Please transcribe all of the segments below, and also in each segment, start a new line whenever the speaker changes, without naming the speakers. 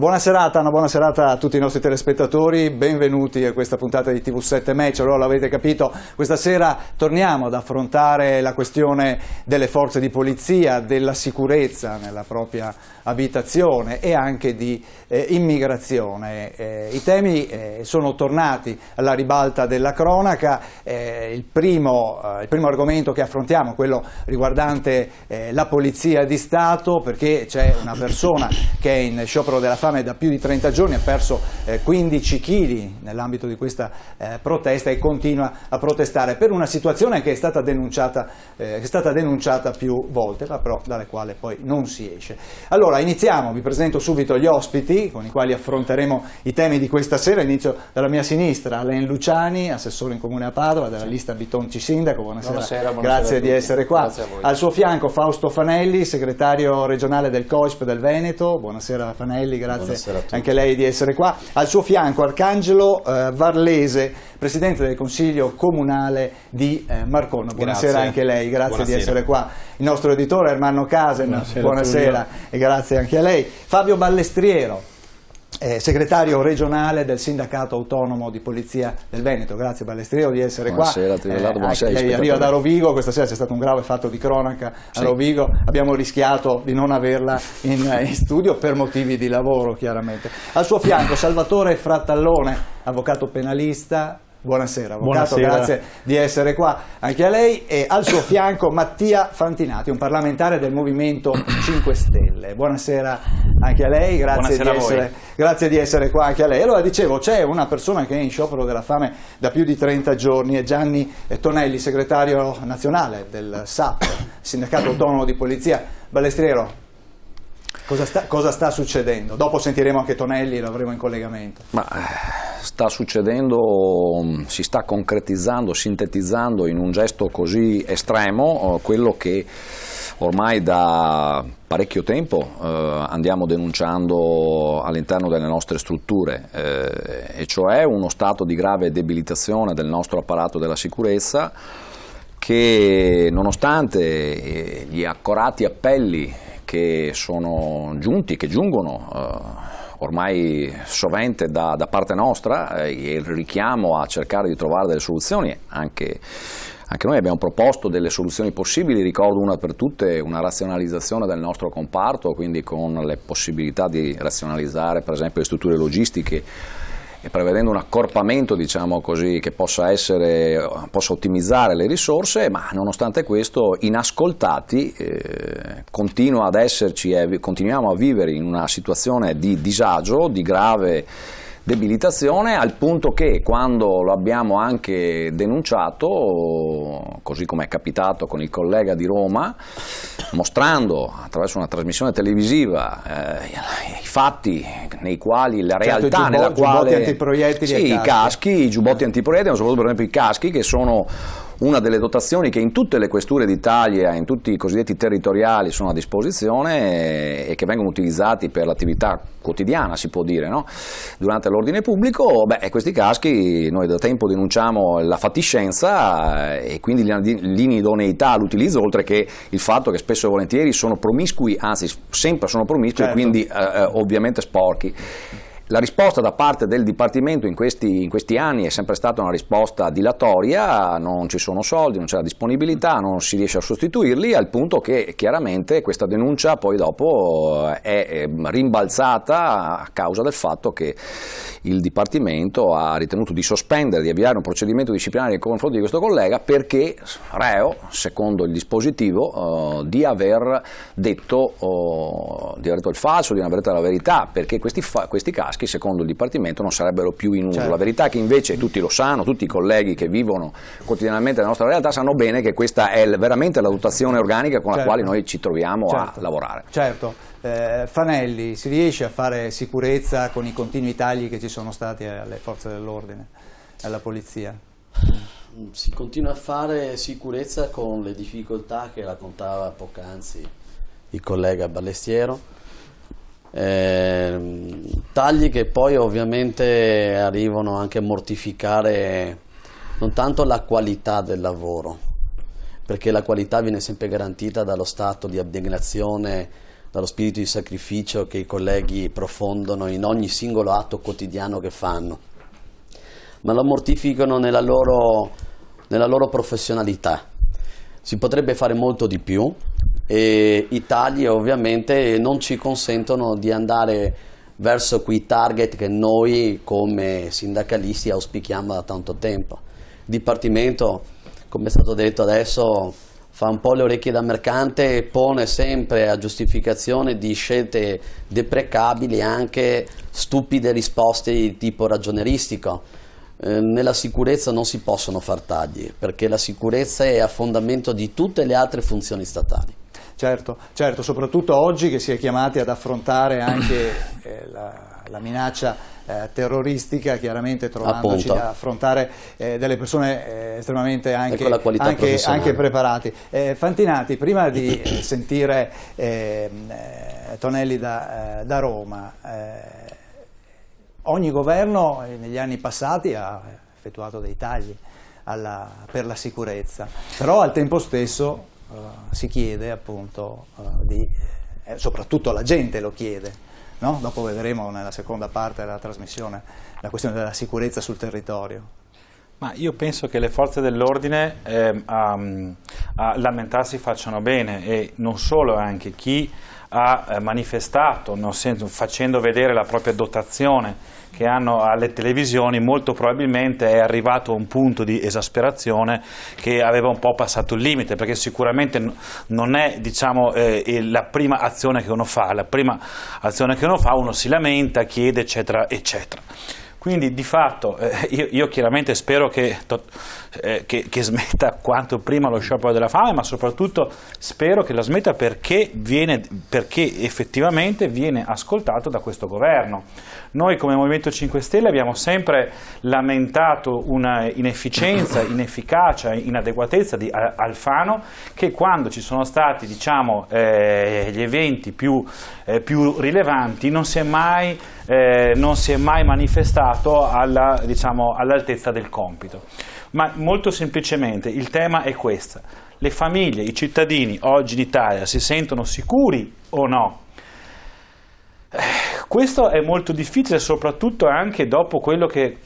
Una buona serata a tutti i nostri telespettatori, benvenuti a questa puntata di TV7 Match. Allora, l'avete capito, questa sera torniamo ad affrontare la questione delle forze di polizia, della sicurezza nella propria abitazione e anche di immigrazione. I temi sono tornati alla ribalta della cronaca. Il primo argomento che affrontiamo è quello riguardante la Polizia di Stato, perché c'è una persona che è in sciopero della fame da più di 30 giorni, ha perso 15 kg nell'ambito di questa protesta e continua a protestare per una situazione che è stata denunciata più volte, ma però dalle quali poi non si esce. Allora iniziamo, vi presento subito gli ospiti con i quali affronteremo i temi di questa sera. Inizio dalla mia sinistra, Alain Luciani, assessore in Comune a Padova della lista Bitonci Sindaco. Buonasera, grazie di essere qua. Al suo fianco Fausto Fanelli, segretario regionale del COISP del Veneto. Buonasera Fanelli, grazie anche lei di essere qua. Al suo fianco Arcangelo Varlese, presidente del Consiglio Comunale di Marcona. Buonasera anche lei, grazie di essere qua. Il nostro editore Ermanno Casen, buonasera e grazie anche a lei. Fabio Ballestriero, segretario regionale del Sindacato Autonomo di Polizia del Veneto. Grazie Ballestriero di essere qua.
Buonasera.
Lei arriva da Rovigo, questa sera c'è stato un grave fatto di cronaca a Rovigo, abbiamo rischiato di non averla in studio per motivi di lavoro, chiaramente. Al suo fianco Salvatore Frattallone, avvocato penalista. Buonasera, avvocato, grazie di essere qua anche a lei. E al suo fianco Mattia Fantinati, un parlamentare del Movimento 5 Stelle. Buonasera anche a lei, grazie di essere qua anche a lei. Allora, dicevo, c'è una persona che è in sciopero della fame da più di 30 giorni, è Gianni Tonelli, segretario nazionale del SAP, Sindacato Autonomo di Polizia. Ballestriero, cosa sta succedendo? Dopo sentiremo anche Tonelli, lo avremo in collegamento.
Sta succedendo, si sta concretizzando, sintetizzando in un gesto così estremo quello che ormai da parecchio tempo andiamo denunciando all'interno delle nostre strutture, e cioè uno stato di grave debilitazione del nostro apparato della sicurezza che, nonostante gli accorati appelli che sono giunti, che giungono ormai sovente da parte nostra, il richiamo a cercare di trovare delle soluzioni, anche noi abbiamo proposto delle soluzioni possibili. Ricordo una per tutte una razionalizzazione del nostro comparto, quindi con le possibilità di razionalizzare per esempio le strutture logistiche e prevedendo un accorpamento, diciamo così, che possa ottimizzare le risorse, ma nonostante questo inascoltati, continuiamo a vivere in una situazione di disagio, di grave debilitazione, al punto che quando lo abbiamo anche denunciato, così come è capitato con il collega di Roma, mostrando attraverso una trasmissione televisiva i fatti nei quali, la realtà nella quale i giubbotti antiproiettili, ma soprattutto per esempio i caschi, che sono una delle dotazioni che in tutte le questure d'Italia, in tutti i cosiddetti territoriali, sono a disposizione e che vengono utilizzati per l'attività quotidiana, si può dire, no? Durante l'ordine pubblico. Questi caschi noi da tempo denunciamo la fatiscenza e quindi l'inidoneità all'utilizzo, oltre che il fatto che spesso e volentieri sono promiscui, anzi sempre sono promiscui, certo, e quindi ovviamente sporchi. La risposta da parte del Dipartimento in questi anni è sempre stata una risposta dilatoria, non ci sono soldi, non c'è la disponibilità, non si riesce a sostituirli, al punto che chiaramente questa denuncia poi dopo è rimbalzata a causa del fatto che il Dipartimento ha ritenuto di sospendere, di avviare un procedimento disciplinare nei confronti di questo collega perché reo, secondo il dispositivo, di aver detto il falso, di non aver detto la verità, perché questi caschi, secondo il Dipartimento, non sarebbero più in uso. Certo. La verità è che invece tutti lo sanno, tutti i colleghi che vivono quotidianamente la nostra realtà sanno bene che questa è veramente la dotazione organica con la quale noi ci troviamo a lavorare.
Certo. Fanelli, si riesce a fare sicurezza con i continui tagli che ci sono stati alle forze dell'ordine, alla polizia?
Si continua a fare sicurezza con le difficoltà che raccontava poc'anzi il collega Ballestiero. Tagli che poi ovviamente arrivano anche a mortificare non tanto la qualità del lavoro, perché la qualità viene sempre garantita dallo stato di abnegazione dallo spirito di sacrificio che i colleghi profondono in ogni singolo atto quotidiano che fanno, ma lo mortificano nella loro professionalità. Si potrebbe fare molto di più e i tagli ovviamente non ci consentono di andare verso quei target che noi come sindacalisti auspichiamo da tanto tempo. Il Dipartimento, come è stato detto adesso, fa un po' le orecchie da mercante e pone sempre a giustificazione di scelte deprecabili anche stupide risposte di tipo ragionieristico. Nella sicurezza non si possono far tagli, perché la sicurezza è a fondamento di tutte le altre funzioni statali.
Certo, certo, soprattutto oggi che si è chiamati ad affrontare anche la minaccia terroristica, chiaramente trovandoci
Appunto.
ad affrontare delle persone estremamente
Ecco
anche preparate. Fantinati, prima di sentire Tonelli da Roma, ogni governo negli anni passati ha effettuato dei tagli per la sicurezza, però al tempo stesso si chiede appunto soprattutto la gente lo chiede, no? Dopo vedremo nella seconda parte della trasmissione la questione della sicurezza sul territorio.
Ma io penso che le forze dell'ordine a lamentarsi facciano bene, e non solo, anche chi ha manifestato, facendo vedere la propria dotazione che hanno alle televisioni, molto probabilmente è arrivato a un punto di esasperazione che aveva un po' passato il limite, perché sicuramente non è, diciamo, la prima azione che uno fa. La prima azione che uno fa, uno si lamenta, chiede, eccetera, eccetera. Quindi di fatto io chiaramente spero che smetta quanto prima lo sciopero della fame, ma soprattutto spero che la smetta perché effettivamente viene ascoltato da questo governo. Noi come Movimento 5 Stelle abbiamo sempre lamentato una inefficienza, inefficacia, inadeguatezza di Alfano, che quando ci sono stati, diciamo, gli eventi più rilevanti non si è mai manifestato all'altezza del compito. Ma molto semplicemente il tema è questo: le famiglie, i cittadini oggi in Italia si sentono sicuri o no? Questo è molto difficile, soprattutto anche dopo quello che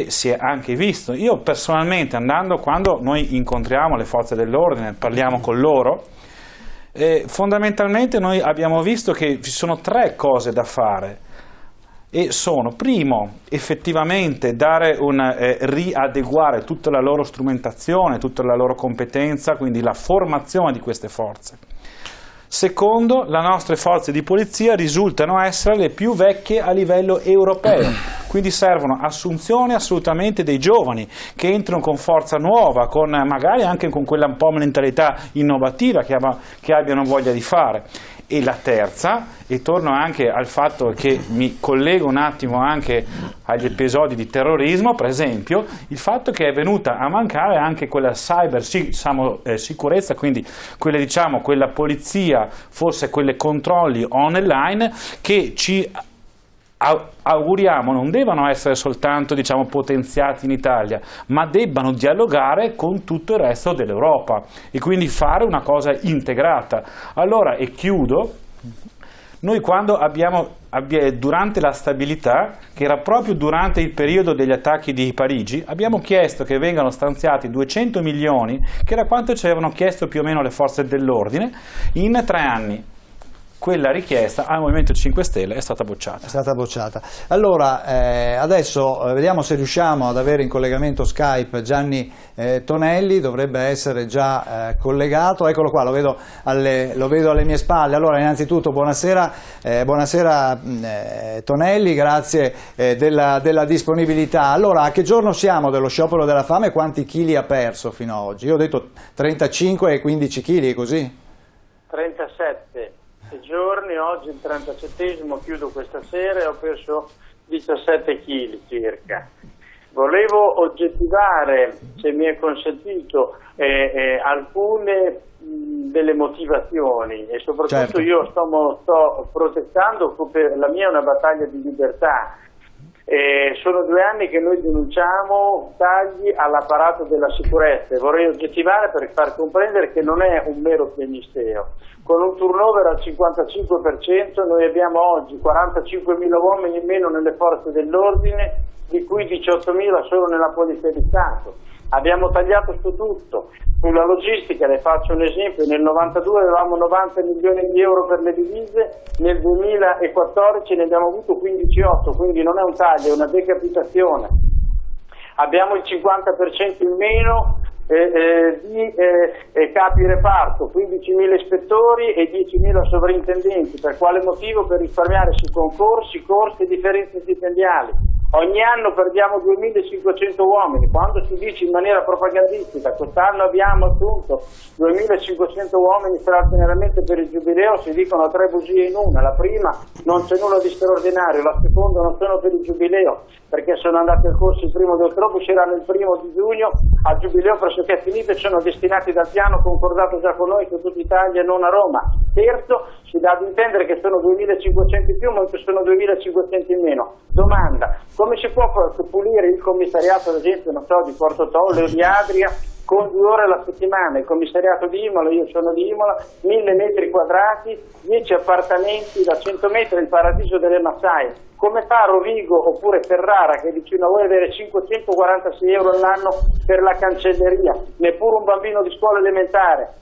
si è anche visto. Io personalmente, quando noi incontriamo le forze dell'ordine, parliamo con loro, fondamentalmente noi abbiamo visto che ci sono tre cose da fare. E sono, primo, effettivamente riadeguare tutta la loro strumentazione, tutta la loro competenza, quindi la formazione di queste forze. Secondo, le nostre forze di polizia risultano essere le più vecchie a livello europeo, quindi servono assunzioni assolutamente dei giovani che entrano con forza nuova, magari anche con quella un po' mentalità innovativa che abbiano voglia di fare. E la terza, e torno anche al fatto che mi collego un attimo anche agli episodi di terrorismo, per esempio, il fatto che è venuta a mancare anche quella sicurezza, quindi quella polizia, forse quelle controlli online che ci auguriamo non debbano essere soltanto, diciamo, potenziati in Italia, ma debbano dialogare con tutto il resto dell'Europa e quindi fare una cosa integrata. Allora, e chiudo, noi quando durante la stabilità, che era proprio durante il periodo degli attacchi di Parigi, abbiamo chiesto che vengano stanziati 200 milioni, che era quanto ci avevano chiesto più o meno le forze dell'ordine, in 3 anni. Quella richiesta al Movimento 5 Stelle è stata bocciata.
È stata bocciata. Allora, adesso vediamo se riusciamo ad avere in collegamento Skype Gianni Tonelli, dovrebbe essere già collegato. Eccolo qua, lo vedo alle mie spalle. Allora, innanzitutto buonasera Tonelli, grazie della disponibilità. Allora, a che giorno siamo dello sciopero della fame e quanti chili ha perso fino ad oggi? Io ho detto 35 e 15 chili, così?
37 giorni, oggi il 37esimo, chiudo questa sera e ho perso 17 kg circa. Volevo oggettivare, se mi è consentito, alcune delle motivazioni e soprattutto. Certo. Io sto protestando, la mia è una battaglia di libertà Sono 2 anni che noi denunciamo tagli all'apparato della sicurezza e vorrei oggettivare per far comprendere che non è un mero piagnisteo. Con un turnover al 55% noi abbiamo oggi 45.000 uomini in meno nelle forze dell'ordine, di cui 18.000 solo nella Polizia di Stato. Abbiamo tagliato su tutto. Sulla logistica, le faccio un esempio, nel 92 avevamo 90 milioni di euro per le divise, nel 2014 ne abbiamo avuto 15,8, quindi non è un taglio, è una decapitazione. Abbiamo il 50% in meno di capi reparto, 15.000 ispettori e 10.000 sovrintendenti. Per quale motivo? Per risparmiare su concorsi, corsi e differenze stipendiali. Ogni anno perdiamo 2.500 uomini, quando si dice in maniera propagandistica quest'anno abbiamo assunto 2.500 uomini straordinariamente per il giubileo, si dicono 3 bugie in una. La prima, non c'è nulla di straordinario, la seconda, non sono per il giubileo perché sono andati al corso il 1° di ottobre, usciranno il 1° di giugno, al giubileo pressoché finito e sono destinati dal piano concordato già con noi su tutta Italia e non a Roma. Terzo, si dà ad intendere che sono 2.500 in più, ma che sono 2.500 in meno. Domanda: come si può pulire il commissariato, ad esempio, non so, di Porto Tolle o di Adria con 2 ore alla settimana? Il commissariato di Imola, io sono di Imola, 1.000 metri quadrati, 10 appartamenti da 100 metri, il paradiso delle Massaie. Come fa Rovigo oppure Ferrara, che è vicino a voi, avere 546 euro all'anno per la cancelleria? Neppure un bambino di scuola elementare.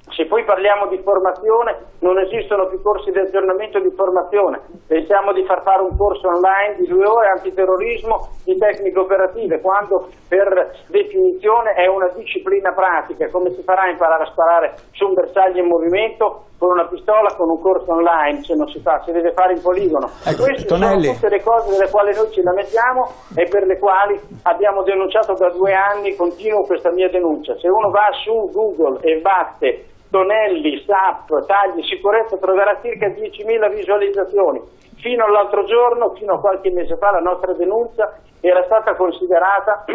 Se poi parliamo di formazione, non esistono più corsi di aggiornamento di formazione. Pensiamo di far fare un corso online di 2 ore antiterrorismo di tecniche operative, quando per definizione è una disciplina pratica. Come si farà a imparare a sparare su un bersaglio in movimento con una pistola, con un corso online? Se non si fa, si deve fare in poligono. Queste
Tonelli,
sono tutte le cose delle quali noi ci lamentiamo e per le quali abbiamo denunciato da 2 anni, continuo questa mia denuncia. Se uno va su Google e batte Tonelli, SAP, tagli, sicurezza, troverà circa 10.000 visualizzazioni. Fino all'altro giorno, fino a qualche mese fa, la nostra denuncia era stata considerata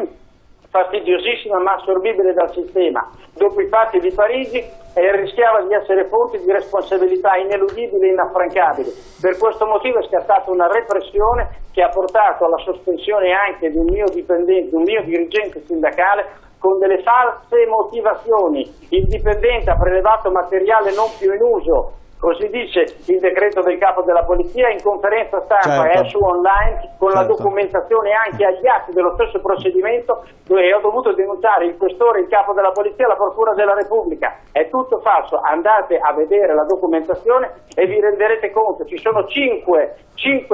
fastidiosissima ma assorbibile dal sistema. Dopo i fatti di Parigi rischiava di essere fonte di responsabilità ineludibile e inaffrancabile. Per questo motivo è scattata una repressione che ha portato alla sospensione anche di un mio dipendente, un mio dirigente sindacale, con delle false motivazioni. Il dipendente ha prelevato materiale non più in uso, così dice il decreto del capo della polizia, in conferenza stampa è su online con la documentazione anche agli atti dello stesso procedimento, dove ho dovuto denunciare il questore, il capo della polizia, la procura della Repubblica. È tutto falso, andate a vedere la documentazione e vi renderete conto. Ci sono 5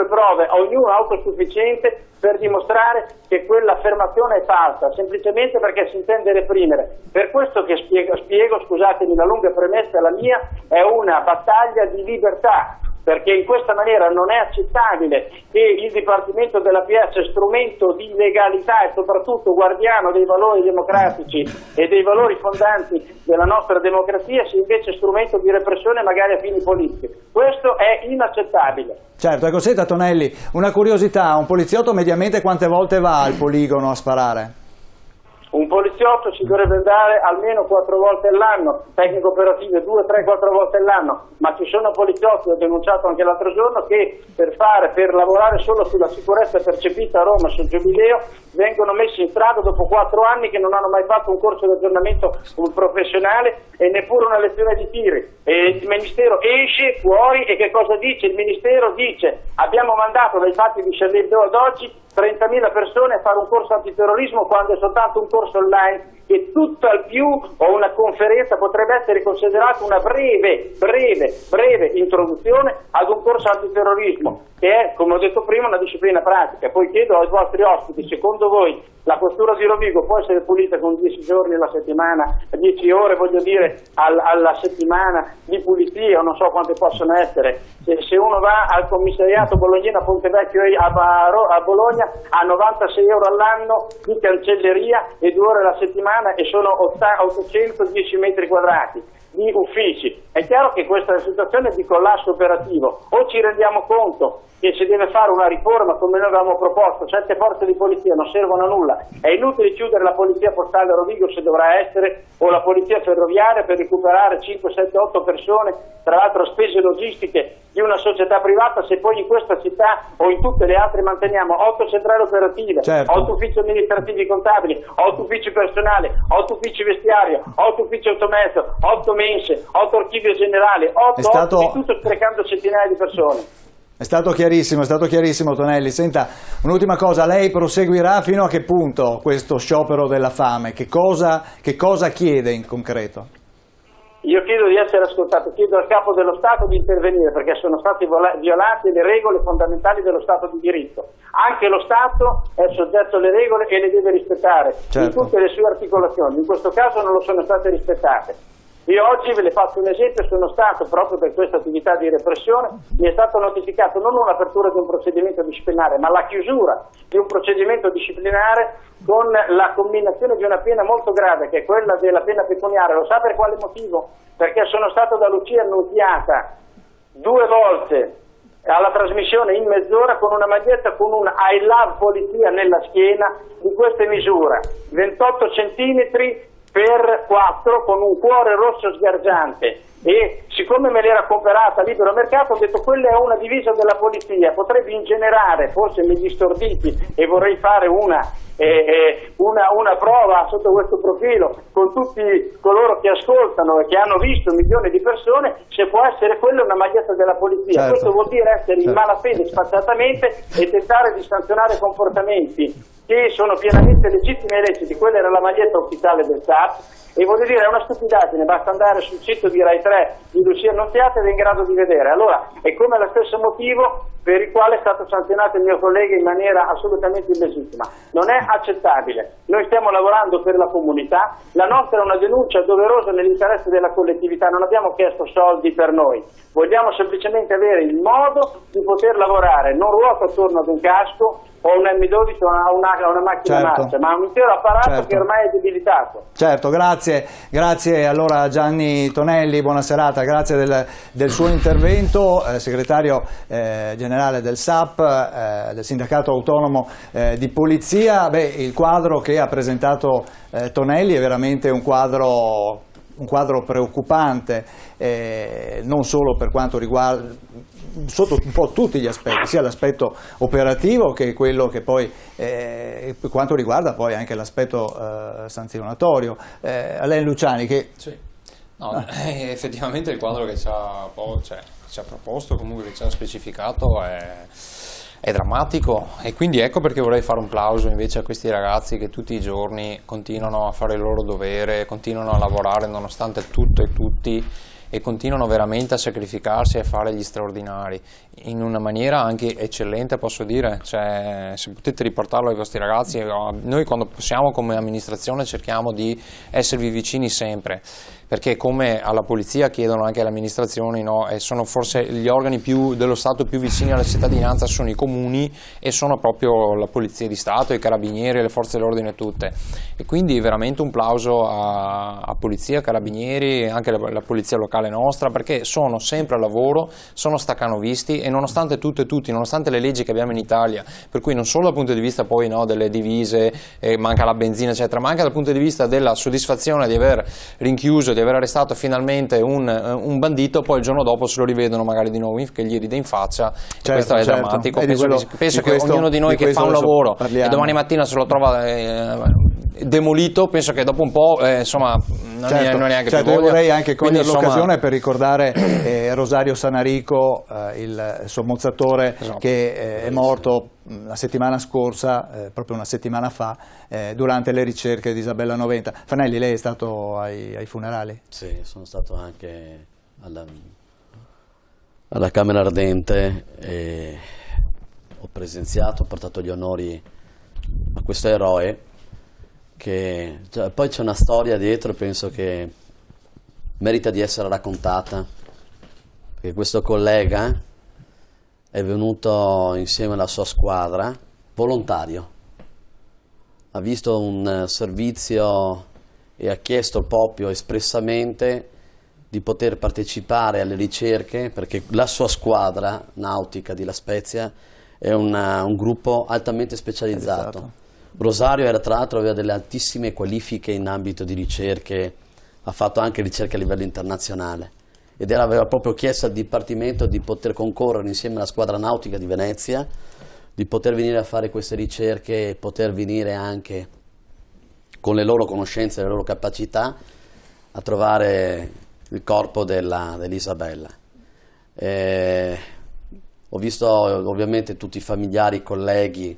prove, ognuna autosufficiente, per dimostrare che quell'affermazione è falsa, semplicemente perché si intende reprimere. Per questo che spiego, scusatemi la lunga premessa, la mia è una battaglia di libertà, perché in questa maniera non è accettabile che il Dipartimento della PS, strumento di legalità e soprattutto guardiano dei valori democratici e dei valori fondanti della nostra democrazia, sia invece strumento di repressione magari a fini politici. Questo è inaccettabile.
Certo, ecco, senta Tonelli, una curiosità, un poliziotto mediamente quante volte va al poligono a sparare?
Un poliziotto ci dovrebbe andare almeno 4 volte all'anno, tecniche operative 2, 3, 4 volte all'anno, ma ci sono poliziotti, ho denunciato anche l'altro giorno, che per lavorare solo sulla sicurezza percepita a Roma sul Giubileo vengono messi in strada dopo 4 anni che non hanno mai fatto un corso di aggiornamento professionale e neppure una lezione di tiri. E il Ministero esce fuori e che cosa dice? Il Ministero dice: abbiamo mandato dai fatti di Charlie Hebdo ad oggi 30.000 persone a fare un corso antiterrorismo, quando è soltanto un corso online che tutto al più, o una conferenza, potrebbe essere considerato una breve introduzione ad un corso antiterrorismo, che è, come ho detto prima, una disciplina pratica. Poi chiedo ai vostri ospiti, secondo voi la questura di Rovigo può essere pulita con 10 giorni alla settimana, 10 ore voglio dire alla settimana di pulizia, o non so quante possono essere? Se uno va al commissariato bolognino a Pontevecchio a Bologna ha 96 euro all'anno di cancelleria e 2 ore alla settimana e sono 810 metri quadrati di uffici. È chiaro che questa è una situazione di collasso operativo. O ci rendiamo conto che si deve fare una riforma come noi avevamo proposto, 7 forze di polizia non servono a nulla, è inutile chiudere la polizia postale a Rovigo se dovrà essere, o la polizia ferroviaria per recuperare 5, 7, 8 persone, tra l'altro spese logistiche di una società privata, se poi in questa città o in tutte le altre manteniamo 8 centrali operative,
Certo.
8 uffici amministrativi contabili, 8 uffici personali, 8 uffici vestiario, 8 uffici automezzo, 8 mense, 8 archivio generali, 8 di tutto sprecando centinaia di persone.
È stato chiarissimo Tonelli. Senta, un'ultima cosa, lei proseguirà fino a che punto questo sciopero della fame? Che cosa chiede in concreto?
Io chiedo di essere ascoltato, chiedo al Capo dello Stato di intervenire perché sono state violate le regole fondamentali dello Stato di diritto. Anche lo Stato è soggetto alle regole e le deve rispettare in tutte le sue articolazioni, in questo caso non lo sono state rispettate. Io oggi ve le faccio un esempio, sono stato proprio per questa attività di repressione, mi è stato notificato non un'apertura di un procedimento disciplinare, ma la chiusura di un procedimento disciplinare con la combinazione di una pena molto grave, che è quella della pena pecuniaria. Lo sa per quale motivo? Perché sono stato da Lucia annunziata 2 volte alla trasmissione in mezz'ora con una maglietta con un I love polizia nella schiena di queste misure, 28 centimetri per 4 con un cuore rosso sgargiante, e siccome me l'era comprata libero mercato ho detto quella è una divisa della polizia, potrebbe ingenerare, forse mi distorditi e vorrei fare una prova sotto questo profilo con tutti coloro che ascoltano e che hanno visto milioni di persone, se può essere quella una maglietta della polizia.
Certo.
Questo vuol dire essere in malafede sfacciatamente e tentare di sanzionare comportamenti che sono pienamente legittimi e leciti. Quella era la maglietta ufficiale del SAP e voglio dire è una stupidaggine, basta andare sul sito di Rai 3 di Lucia Annunziata ed è in grado di vedere. Allora è come lo stesso motivo per il quale è stato sanzionato il mio collega in maniera assolutamente illegittima. Non è accettabile, noi stiamo lavorando per la comunità, la nostra è una denuncia doverosa nell'interesse della collettività, non abbiamo chiesto soldi per noi, vogliamo semplicemente avere il modo di poter lavorare, non ruota attorno ad un casco o un M12 o a una macchina marcia, ma un intero apparato che ormai è debilitato.
Certo, grazie allora Gianni Tonelli, buona serata, grazie del suo intervento, segretario generale del SAP, del Sindacato Autonomo di Polizia. Il quadro che ha presentato Tonelli è veramente un quadro preoccupante, non solo per quanto riguarda sotto un po' tutti gli aspetti, sia l'aspetto operativo che quello che poi per quanto riguarda poi anche l'aspetto sanzionatorio. Alain Luciani che...
Sì. No, effettivamente il quadro che ci ha proposto, comunque che ci ha specificato è drammatico, e quindi ecco perché vorrei fare un plauso invece a questi ragazzi che tutti i giorni continuano a fare il loro dovere, continuano a lavorare nonostante tutto e tutti, e continuano veramente a sacrificarsi e a fare gli straordinari in una maniera anche eccellente, posso dire. Cioè, se potete riportarlo ai vostri ragazzi, noi quando possiamo come amministrazione cerchiamo di esservi vicini sempre, perché come alla polizia chiedono anche alle amministrazioni, no? E sono forse gli organi dello Stato più vicini alla cittadinanza sono i comuni, e sono proprio la Polizia di Stato, i Carabinieri, le forze dell'ordine tutte, e quindi veramente un plauso a Polizia, Carabinieri e anche la Polizia locale nostra, perché sono sempre al lavoro, sono staccanovisti, e nonostante tutto e tutti, nonostante le leggi che abbiamo in Italia, per cui non solo dal punto di vista poi delle divise, manca la benzina eccetera, ma anche dal punto di vista della soddisfazione di aver rinchiuso, di aver arrestato finalmente un bandito, poi il giorno dopo se lo rivedono magari di nuovo che gli ride in faccia, e questo è drammatico. Penso che ognuno di noi che fa un lavoro e domani mattina se lo trova demolito, penso che dopo un po' non è neanche più voglia.
Io vorrei anche cogliere l'occasione per ricordare Rosario Sanarico, il sommozzatore, esatto, che è morto la settimana scorsa, proprio una settimana fa, durante le ricerche di Isabella Noventa. Fanelli, lei è stato ai funerali?
Sì, sono stato anche alla Camera Ardente e ho presenziato, ho portato gli onori a questo eroe, che poi c'è una storia dietro, penso che merita di essere raccontata, perché questo collega è venuto insieme alla sua squadra volontario, ha visto un servizio e ha chiesto proprio espressamente di poter partecipare alle ricerche, perché la sua squadra nautica di La Spezia è un gruppo altamente specializzato. Rosario era, tra l'altro, aveva delle altissime qualifiche in ambito di ricerche, ha fatto anche ricerche a livello internazionale, aveva proprio chiesto al Dipartimento di poter concorrere insieme alla squadra nautica di Venezia di poter venire a fare queste ricerche e poter venire anche con le loro conoscenze e le loro capacità a trovare il corpo dell'Isabella. Ho visto ovviamente tutti i familiari, i colleghi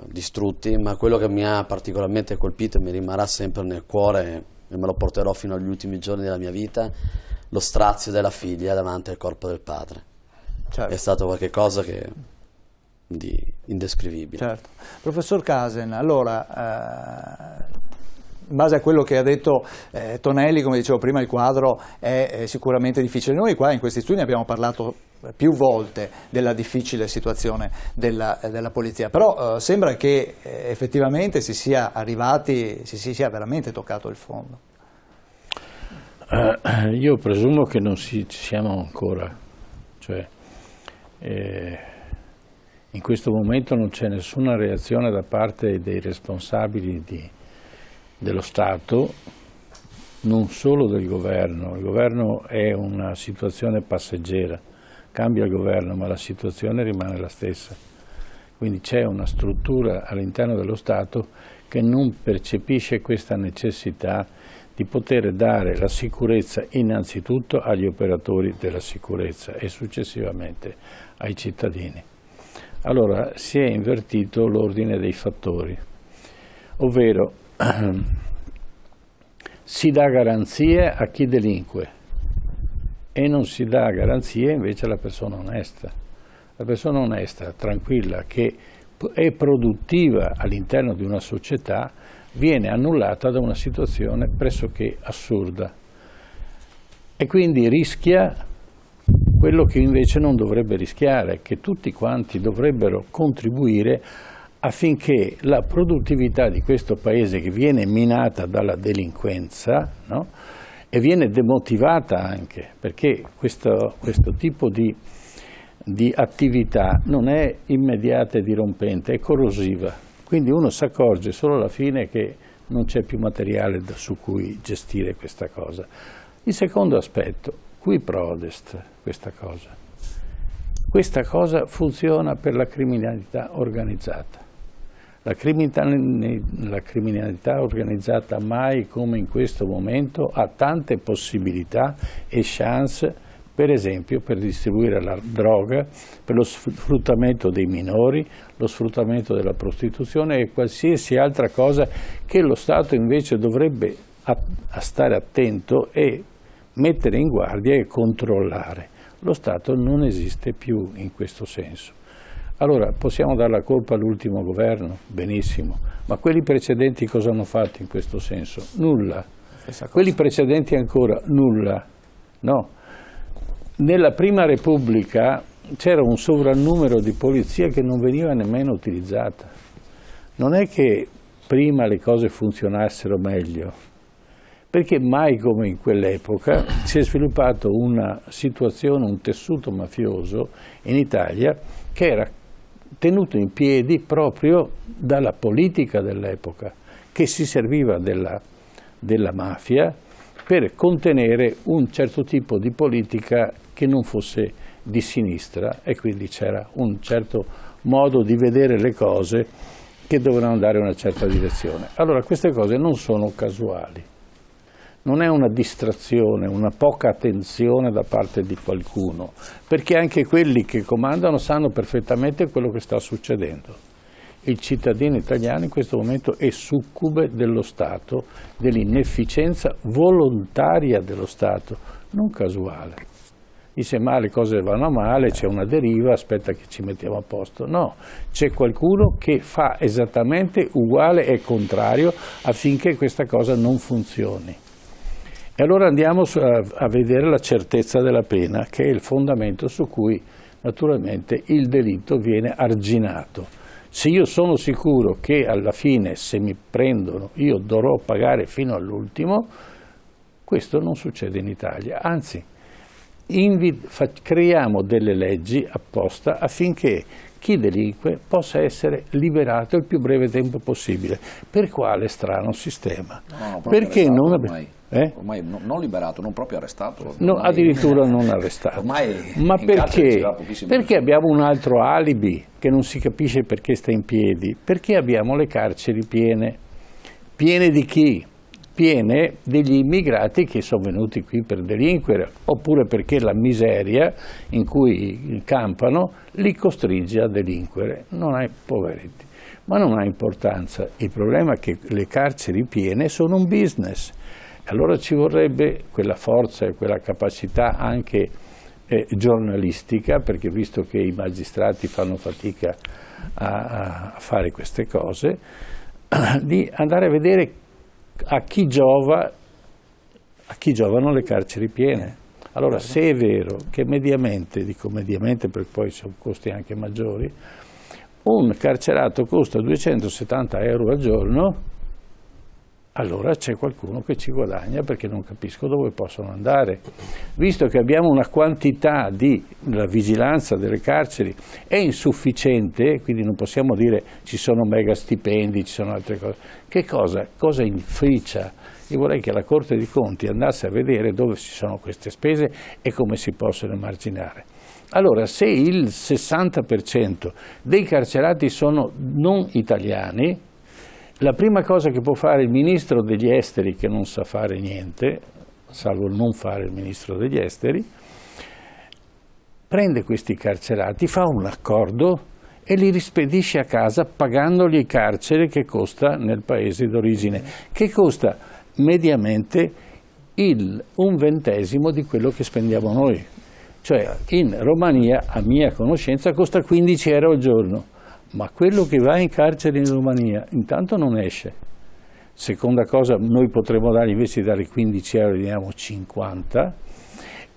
distrutti, ma quello che mi ha particolarmente colpito e mi rimarrà sempre nel cuore e me lo porterò fino agli ultimi giorni della mia vita, lo strazio della figlia davanti al corpo del padre.
Certo.
È stato qualcosa di indescrivibile.
Certo. Professor Casen, allora, in base a quello che ha detto Tonelli, come dicevo prima, il quadro è sicuramente difficile. Noi qua in questi studi abbiamo parlato più volte della difficile situazione della polizia, però sembra che effettivamente si sia sia veramente toccato il fondo.
Io presumo che non ci siamo ancora, cioè in questo momento non c'è nessuna reazione da parte dei responsabili dello Stato, non solo del governo. Il governo è una situazione passeggera, cambia il governo ma la situazione rimane la stessa, quindi c'è una struttura all'interno dello Stato che non percepisce questa necessità di poter dare la sicurezza innanzitutto agli operatori della sicurezza e successivamente ai cittadini. Allora si è invertito l'ordine dei fattori, ovvero si dà garanzie a chi delinque e non si dà garanzie invece alla persona onesta. La persona onesta, tranquilla, che è produttiva all'interno di una società, viene annullata da una situazione pressoché assurda e quindi rischia quello che invece non dovrebbe rischiare, che tutti quanti dovrebbero contribuire affinché la produttività di questo paese, che viene minata dalla delinquenza, no? E viene demotivata anche, perché questo tipo di attività non è immediata e dirompente, è corrosiva. Quindi uno si accorge solo alla fine che non c'è più materiale su cui gestire questa cosa. Il secondo aspetto, qui prodest questa cosa. Questa cosa funziona per la criminalità organizzata. La criminalità organizzata mai come in questo momento ha tante possibilità e chance, per esempio per distribuire la droga, per lo sfruttamento dei minori, lo sfruttamento della prostituzione e qualsiasi altra cosa che lo Stato invece dovrebbe stare attento e mettere in guardia e controllare. Lo Stato non esiste più in questo senso. Allora, possiamo dare la colpa all'ultimo governo? Benissimo, ma quelli precedenti cosa hanno fatto in questo senso? Nulla. Quelli precedenti ancora? Nulla. No. Nella Prima Repubblica c'era un sovrannumero di polizia che non veniva nemmeno utilizzata. Non è che prima le cose funzionassero meglio, perché mai come in quell'epoca si è sviluppato una situazione, un tessuto mafioso in Italia che era tenuto in piedi proprio dalla politica dell'epoca, che si serviva della mafia per contenere un certo tipo di politica che non fosse di sinistra e quindi c'era un certo modo di vedere le cose che dovevano andare in una certa direzione. Allora queste cose non sono casuali, non è una distrazione, una poca attenzione da parte di qualcuno, perché anche quelli che comandano sanno perfettamente quello che sta succedendo. Il cittadino italiano in questo momento è succube dello Stato, dell'inefficienza volontaria dello Stato, non casuale. Dice ma le cose vanno male, c'è una deriva, aspetta che ci mettiamo a posto. No, c'è qualcuno che fa esattamente uguale e contrario affinché questa cosa non funzioni. E allora andiamo a vedere la certezza della pena, che è il fondamento su cui naturalmente il delitto viene arginato. Se io sono sicuro che alla fine, se mi prendono, io dovrò pagare fino all'ultimo, questo non succede in Italia. Anzi, creiamo delle leggi apposta affinché chi delinque possa essere liberato il più breve tempo possibile. Per quale strano sistema?
No,
perché non
Ormai non liberato, non proprio arrestato.
No, addirittura non arrestato.
Ormai
ma perché? Perché
persone.
abbiamo un altro alibi che non si capisce perché sta in piedi? Perché abbiamo le carceri piene. Piene di chi? Piene degli immigrati che sono venuti qui per delinquere, oppure perché la miseria in cui campano li costringe a delinquere. Non hai poveretti. Ma non ha importanza. Il problema è che le carceri piene sono un business. Allora ci vorrebbe quella forza e quella capacità anche giornalistica, perché visto che i magistrati fanno fatica a fare queste cose, di andare a vedere a chi giovano le carceri piene. Allora, se è vero che mediamente, dico mediamente perché poi sono costi anche maggiori, un carcerato costa 270 euro al giorno, allora c'è qualcuno che ci guadagna, perché non capisco dove possono andare. Visto che abbiamo una quantità la vigilanza delle carceri è insufficiente, quindi non possiamo dire ci sono mega stipendi, ci sono altre cose. Che cosa inficia? Io vorrei che la Corte dei Conti andasse a vedere dove ci sono queste spese e come si possono emarginare. Allora, se il 60% dei carcerati sono non italiani, la prima cosa che può fare il ministro degli esteri, che non sa fare niente, salvo non fare il ministro degli esteri, prende questi carcerati, fa un accordo e li rispedisce a casa pagandogli il carcere che costa nel paese d'origine, che costa mediamente un 1/20 di quello che spendiamo noi. Cioè in Romania, a mia conoscenza, costa 15 euro al giorno. Ma quello che va in carcere in Romania intanto non esce. Seconda cosa, noi potremmo dargli, invece di dare 15 euro, gli diamo 50,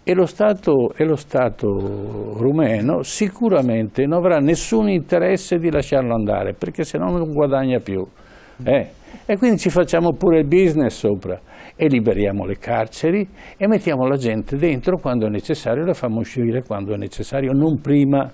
e lo Stato rumeno sicuramente non avrà nessun interesse di lasciarlo andare, perché se no non guadagna più. E quindi ci facciamo pure il business sopra e liberiamo le carceri e mettiamo la gente dentro quando è necessario, la facciamo uscire quando è necessario, non prima.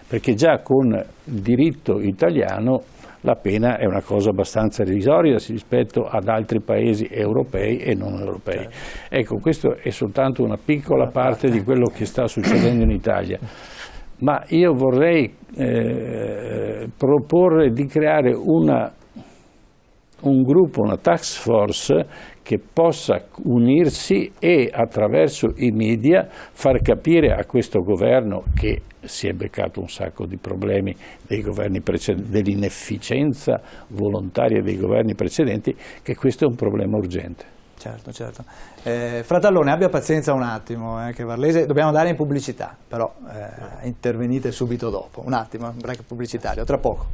Perché già con il diritto italiano la pena è una cosa abbastanza irrisoria rispetto ad altri paesi europei e non europei. Ecco, questo è soltanto una piccola parte di quello che sta succedendo in Italia. Ma io vorrei proporre di creare un gruppo, una task force che possa unirsi e attraverso i media far capire a questo governo, che si è beccato un sacco di problemi dei governi precedenti, dell'inefficienza volontaria dei governi precedenti, che questo è un problema urgente.
Certo, certo. Fratellone, abbia pazienza un attimo, che Varlese, dobbiamo andare in pubblicità, però intervenite subito dopo. Un attimo, un break pubblicitario, tra poco.